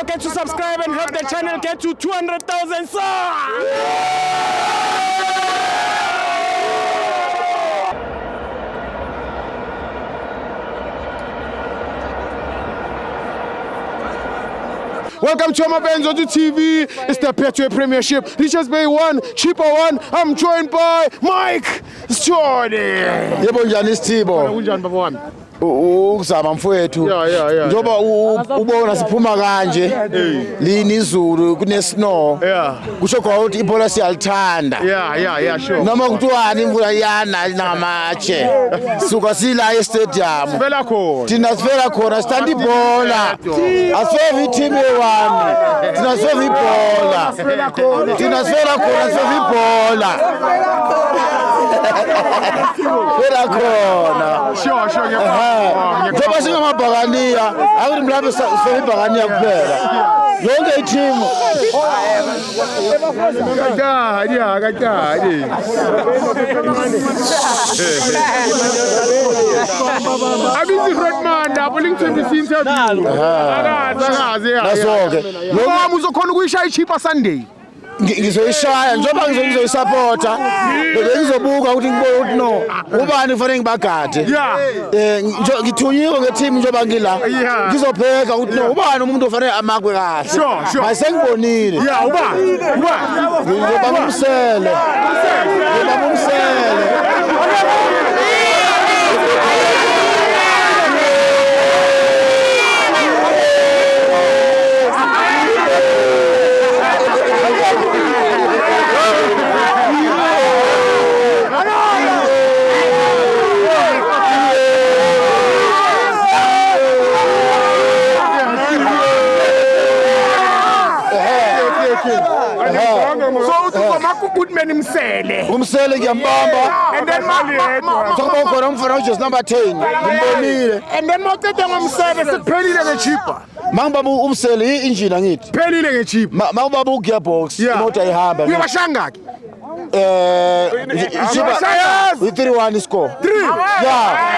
forget to subscribe and help the channel get to 200,000 subs. Welcome to Amabenzo TV. It's the Petway Premiership. Richards Bay 1, Cheaper 1. I'm joined by Mike Jordan. Yebo njani Sithibo? Unjani baba wami? Ukuzama mfowethu. Njoba ubona siphuma kanje. Lini izulu kune snow. Kusho kwa ukuthi ibhola siyalithanda. Sure. Noma kuthiwani imvula yana namatshe. Suka sila e-stadium. Sivela khona. Thina sivela khona sithanda ibhola. Asive team e1. Thina sive ibhola. Thina sivela khona sive ibhola. Sivela khona. Sure. Njoba singamabhakaniya, akuthi mhlawumbe sife ibhakaniya kuphela. Yonke i-team. Kancane. Abizi Rodman lapho lingithembisa interview. Akazi. Naso-ke. Noma uzokhona ukuyishaya i-Cheaper Sunday. Ngizoyishaya njengoba ngizoyisupporta bese ngizobuka ukuthi ngibone ukuthi no ubani kufanele ngibagade ngithunyiwe ngeteam njengoba ngila ngizobheka ukuthi no ubani umuntu ofanele amakwe kahle mase ngibonile ubani ngizoba umsele umsele ngiyambamba and then sokuba ukhona umfana uJesu number 10 ngimbonile and then maqede ngomsele sekuphelile ngeCheaper mangibaba umsele i-engine angithi phelile ngeCheaper mangibaba ugearbox imoto ayihamba uyabashangaki Cheaper 3-1 score 3